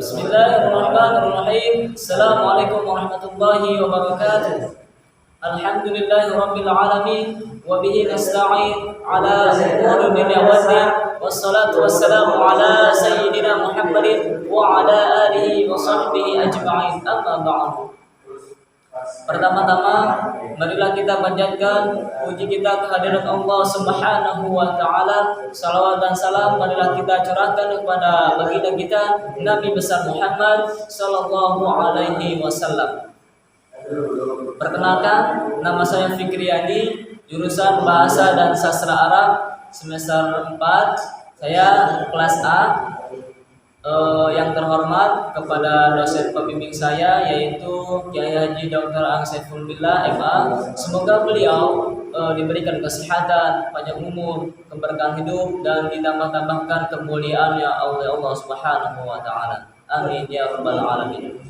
Bismillahirrahmanirrahim. Assalamualaikum warahmatullahi wabarakatuh. Alhamdulillahirabbil alamin wa bihi nasta'in ala umuri dunya waddin. Wassalatu wassalamu ala sayyidina Muhammadin wa ala alihi wa sahbihi ajma'in. Amma ba'du. Pertama-tama marilah kita panjatkan puji kita kehadirat Allah Subhanahu wa taala. Salawat dan salam marilah kita curahkan kepada baginda kita Nabi besar Muhammad sallallahu alaihi wasallam. Perkenalkan, nama saya Fikri Andi, jurusan Bahasa dan Sastra Arab semester 4. Saya kelas A. Yang terhormat kepada dosen pembimbing saya yaitu Kiai Haji Dr. Ang Saiful Billah MA. Semoga beliau diberikan kesehatan, panjang umur, keberkahan hidup dan ditambah-tambahkan kemuliaan ya Allah Subhanahu wa taala. Amin ya rabbal alamin.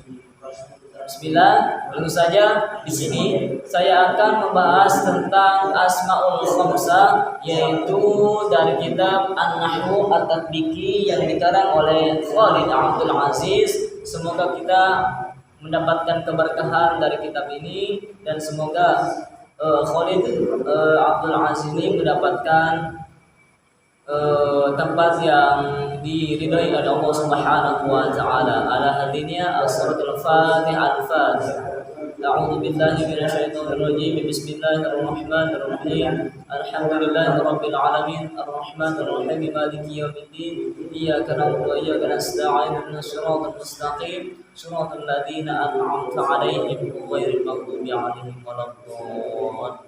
Bismillah, langsung saja di sini saya akan membahas tentang Asmaul Khamsah, yaitu dari kitab An-Nahwu At-Tatbiki yang dikarang oleh Khalid Abdul Aziz. Semoga kita mendapatkan keberkahan dari kitab ini dan semoga Khalid Abdul Aziz ini mendapatkan tempat yang diridhai oleh Allah Subhanahu wa taala. Ala hadiniya as-suratul Fatihah al-Fatihah. A'udzu billahi minasyaitonir rajim. Bismillahirrahmanirrahim. Alhamdulillahirabbil alamin arrahmanir rahim maliki yaumiddin. Iyyaka na'budu wa iyyaka nasta'in ihdinas siratal mustaqim siratal ladzina an'amta 'alaihim ghairil maghdubi 'alaihim waladdallin.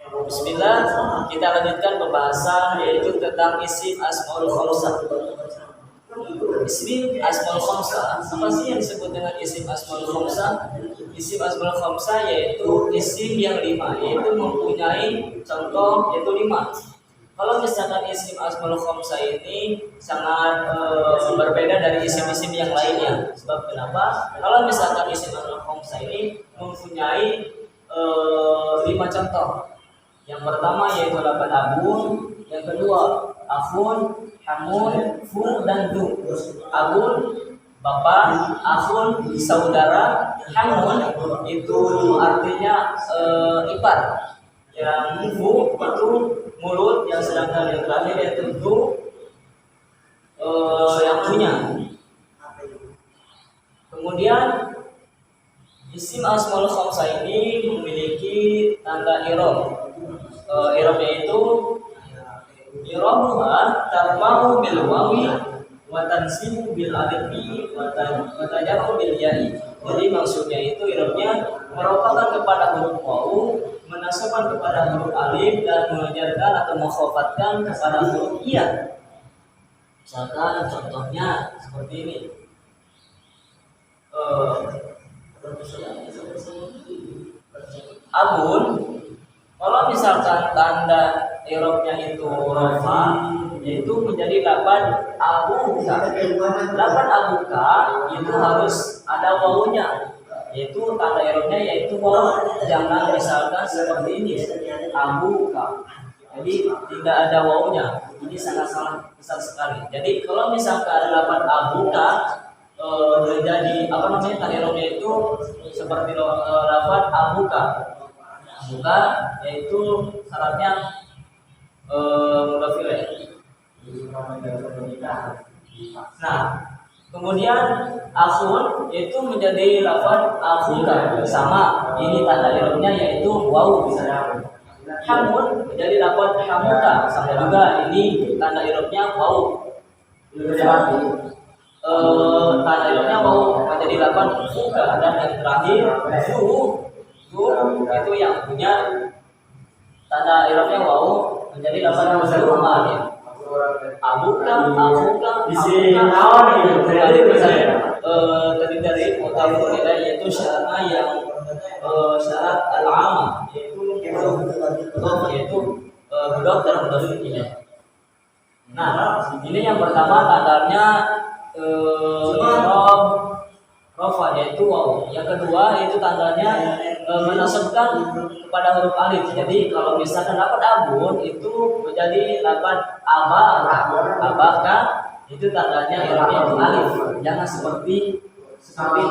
Bismillah, kita lanjutkan pembahasan yaitu tentang isim Asmaul Khamsah. Isim Asmaul Khamsah, apa sih yang disebut dengan isim Asmaul Khamsah? Isim Asmaul Khamsah yaitu isim yang 5, yaitu mempunyai contoh yaitu 5. Kalau misalkan isim Asmaul Khamsah ini sangat berbeda dari isim-isim yang lainnya. Sebab kenapa? Kalau misalkan isim Asmaul Khamsah ini mempunyai 5 contoh. Yang pertama yaitu lapan abun, yang kedua afun, hamun, fun dan du. Abun bapak, afun saudara, hamun itu artinya ipar. Yang fu itu mulut, yang sedangkan yang terakhir yaitu du yang punya. Kemudian isim Asmaul Khamsah ini memiliki tanda i'rab. I'rabnya itu i'rabuha tarfa'u bil wawi wa tansibu bil alifi wa tajarru bil ya'i. Jadi maksudnya itu i'rabnya merupakan kepada huruf wawu, menasabkan kepada huruf alif dan menjarkan atau mengkhafatkan kepada huruf ya. Misalkan contohnya seperti ini. Abun, kalau misalkan tanda i'rabnya itu rafa, yaitu menjadi lapan abuka. Lapan abuka itu harus ada wawunya, yaitu tanda i'rabnya yaitu wawu. Jangan misalkan seperti ini, abuka. Jadi tidak ada wawunya. Ini sangat besar sekali. Jadi kalau misalkan lapan abuka menjadi tanda i'rabnya itu seperti lapan abuka. Buka yaitu syaratnya mudhafil. Nah, kemudian afun itu menjadi lafaz afuka, sama ini tanda i'rabnya yaitu wawu. Hamun menjadi lafaz hamuka, sama juga ini tanda i'rabnya wawu. Tanda i'rabnya wawu menjadi lafaz fuka, dan yang terakhir itu yang punya tanda i'rabnya wawu menjadi lafaz mudzakkar ya. Abuka tadi dari mutawwil yaitu syaratnya yang syarat al-'amma yaitu mudhaf dan mudhaf ilaih. Nah, ini yang pertama tandanya i'rab rofa yaitu waw. Yang kedua itu tandanya menasabkan kepada huruf alif. Jadi kalau misalkan dapat abun itu menjadi dapat abaka itu tandanya irobnya itu alif. Jangan seperti ini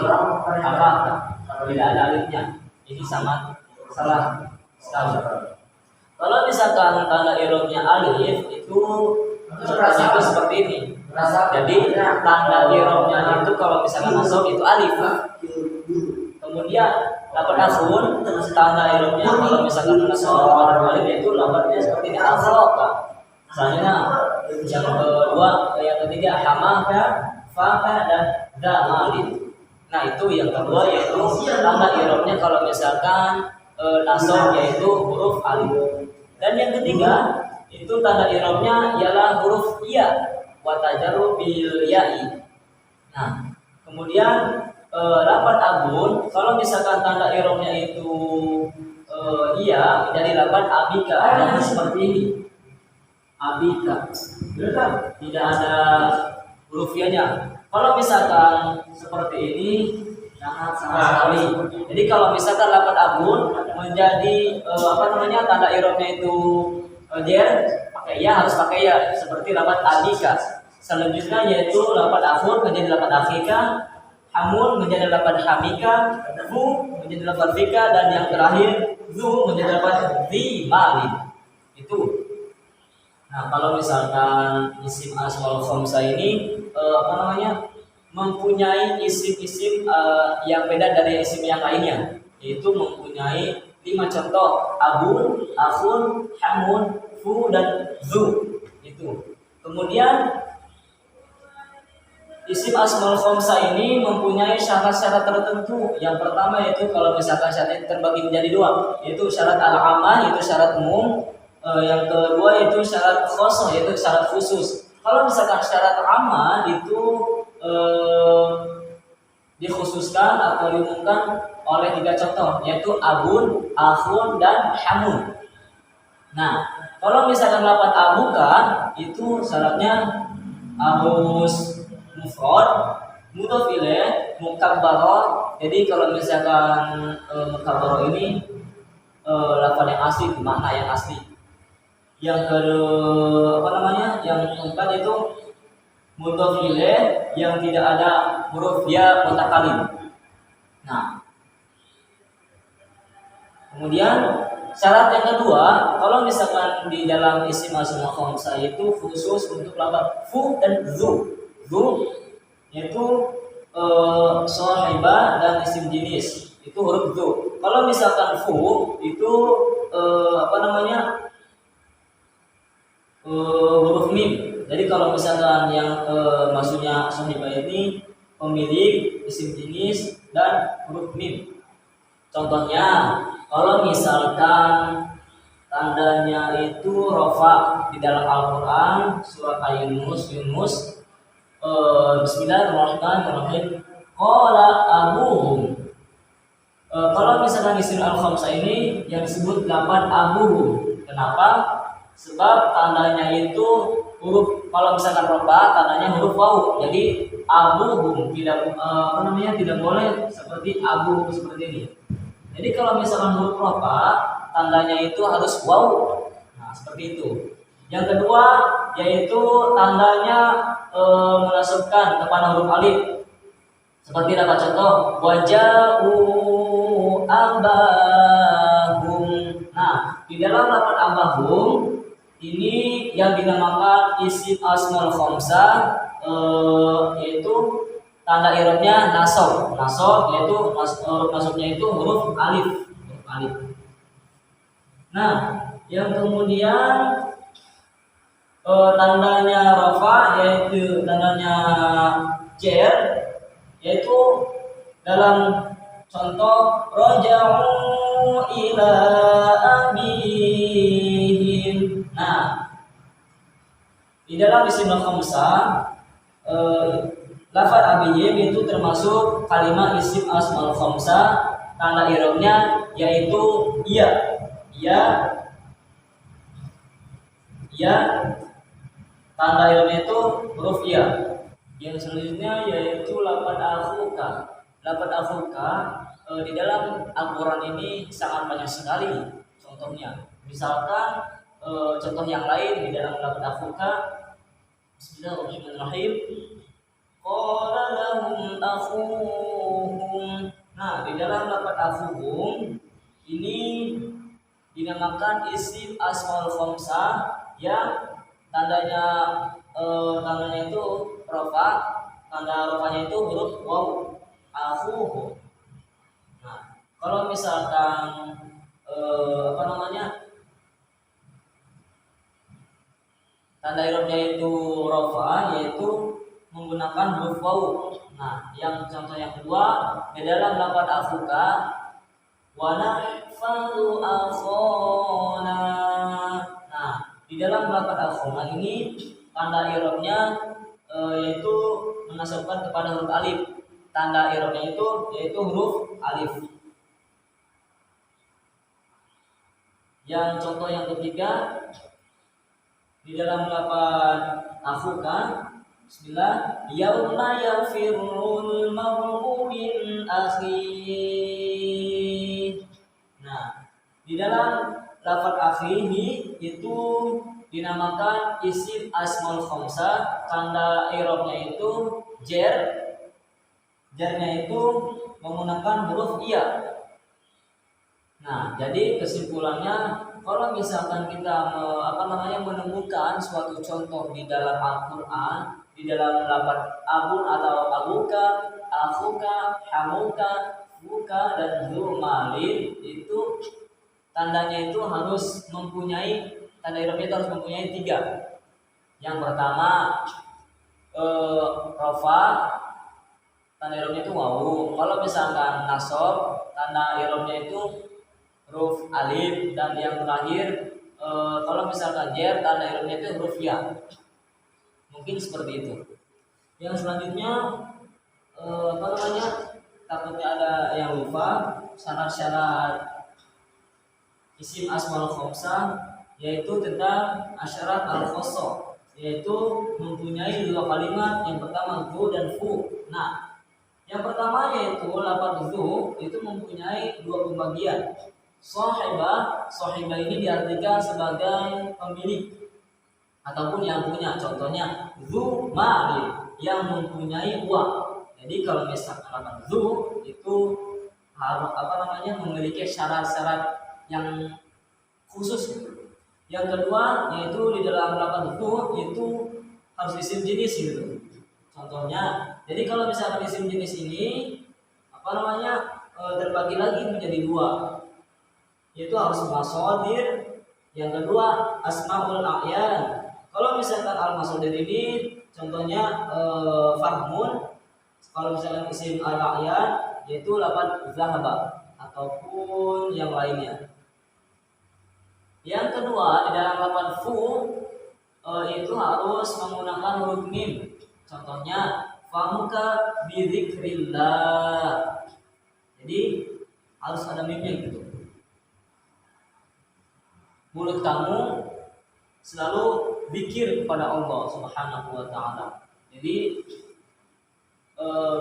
abaka tidak ada alifnya. Ini sama salah sekali. Kalau misalkan tanda irobnya alif itu seperti ini. Jadi tanda irobnya itu kalau misalkan nasab itu alif. Kemudian lapan asun tanda irobnya kalau misalkan nasab alif itu lapannya seperti ini alfa. Misalnya yang kedua, yang ketiga hamaka, faka dan damalin. Nah itu yang kedua yaitu tanda irobnya kalau misalkan nasab yaitu huruf alif. Dan yang ketiga itu tanda irobnya ialah huruf ya. Watajaru bil ya'i. Nah, kemudian lapan abun kalau misalkan tanda irobnya itu iya menjadi lapan abika. Nah, seperti ini. Abika. Tidak ada huruf ya-nya. Kalau misalkan seperti ini sangat sekali. Jadi kalau misalkan lapan abun menjadi tanda irobnya itu jer pakai ya harus pakai ya seperti lapan abika. Selanjutnya yaitu lapan akhun menjadi lapan akhika, hamun menjadi lapan hamika, fu menjadi lapan fika dan yang terakhir zu menjadi lapan zimalin. Itu. Nah, kalau misalkan isim asmaul khamsah ini mempunyai isim-isim yang beda dari isim yang lainnya, yaitu mempunyai 5 contoh: abun, akhun, hamun, fu dan zu. Itu. Kemudian isim asmaul khamsah ini mempunyai syarat-syarat tertentu. Yang pertama yaitu kalau misalkan syaratnya terbagi menjadi 2, yaitu syarat al-ammah yaitu syarat umum, yang kedua yaitu syarat khosoh yaitu syarat khusus. Kalau misalkan syarat ammah itu dikhususkan atau diumumkan oleh 3 contoh yaitu abun, akhun dan hamun. Nah, kalau misalkan lapan abuka itu syaratnya harus mufrad, mudhof ilaih, mukabbarah. Jadi kalau misalkan mukabbarah ini lafaz yang asli, makna yang asli. Yang yang keempat itu mudhof ilaih yang tidak ada huruf ya mutakalim. Nah, kemudian syarat yang kedua, kalau misalkan di dalam isim asmaul khamsah itu khusus untuk lafaz fu dan zu. Zu yaitu shahibah dan isim jenis itu huruf zu. Kalau misalkan fu itu huruf mim. Jadi kalau misalkan yang maksudnya shahibah ini pemilik, isim jenis dan huruf mim. Contohnya kalau misalkan tandanya itu rofa di dalam Al-Quran surat Yunus Bismillahirrahmanirrahim. Qala abuhum. Kalau misalkan isim al-khamsah ini yang disebut 8 abuhum. Kenapa? Sebab tandanya itu huruf, kalau misalkan rofa tandanya huruf waw. Jadi abuhum tidak boleh seperti abu seperti ini. Jadi kalau misalkan huruf rofa tandanya itu harus waw. Nah, seperti itu. Yang kedua yaitu tandanya menasabkan kepada huruf alif. Seperti dapat contoh waja'u abahum. Nah, di dalam lafaz abahum ini yang dinamakan isim asmaul khamsah yaitu tanda i'rabnya nasab. Nasab yaitu huruf nasabnya itu huruf alif. Nah, yang kemudian tandanya rafa yaitu tandanya jer yaitu dalam contoh raja'u ila abihim. Nah, di dalam isim khamsah lafaz abihim itu termasuk kalimat isim asmaul khamsah. Tanda i'rabnya yaitu ya tanda i'rabnya itu huruf ya. Yang selanjutnya yaitu lafaz akhuka. lafaz afuka di dalam Al-Quran ini sangat banyak sekali contohnya. Misalkan contoh yang lain di dalam lafaz afuka, Bismillahirrahmanirrahim. Qala lahum akhuhum. Nah, di dalam lafaz akhuhum ini dinamakan isim asmaul khamsah yang tandanya itu rafa, tanda rafanya itu huruf waw, akhuhum. Nah, kalau misalkan tanda i'rabnya itu rafa, yaitu menggunakan huruf waw. Nah, yang contoh yang kedua di dalam lafaz afuka, wa nahfazu akhona. Nah, di dalam lafaz akhona ini tanda i'rabnya yaitu menasabkan kepada huruf alif. Tanda i'rabnya itu yaitu huruf alif. Yang contoh yang ketiga di dalam lafaz afuka, bismillah, yauma yafirrul mar'u min akhihi. Nah, di dalam lafaz akhihi itu dinamakan isim asmaul khamsah, tanda i'rabnya itu jar. Jarnya itu menggunakan huruf iya. Nah, jadi kesimpulannya, kalau misalkan kita menemukan suatu contoh di dalam Al-Quran, di dalam lafaz abun atau abuka, akhuka, hamuka, fuka, dan zumalin, itu tandanya itu harus mempunyai, tanda i'rabnya itu harus mempunyai 3. Yang pertama rafa, tanda i'rabnya itu wawu. Kalau misalkan nasab, tanda i'rabnya itu huruf alif. Dan yang terakhir kalau misalkan jar, tanda i'rabnya itu huruf ya. Mungkin seperti itu. Yang selanjutnya takutnya ada yang lupa syarat-syarat isim asmaul khamsah, yaitu tentang asyarat al-khosoh, yaitu mempunyai 2 kalimat. Yang pertama zu dan fu. Nah, yang pertama yaitu lafaz zu itu mempunyai 2 pembagian. Sahibah ini diartikan sebagai pemilik ataupun yang punya. Contohnya zu mali, yang mempunyai uang. Jadi kalau misalkan lafaz zu itu harus memiliki syarat-syarat yang khusus. Yang kedua yaitu di dalam lafaz zu itu harus isim jenis gitu. Contohnya, jadi kalau misalkan isim jenis ini terbagi lagi menjadi 2, yaitu harus masodir, yang kedua asmaul a'yan. Kalau misalkan al-masodir ini contohnya fahmun. Kalau misalkan isim al-a'yan yaitu lafaz zahaba ataupun yang lainnya. Yang kedua di dalam lafaz fu itu harus menggunakan huruf mim. Contohnya famuka bidzikrillah. Jadi harus ada mimnya gitu. Mulut kamu selalu zikir kepada Allah Subhanahu wa taala. Jadi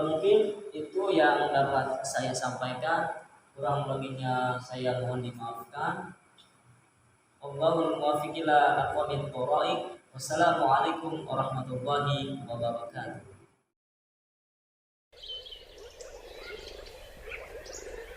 mungkin itu yang dapat saya sampaikan. Kurang lebihnya saya mohon dimaafkan. Allahul muwaffiq ila aqwamit thoriq. Wassalamualaikum warahmatullahi wabarakatuh.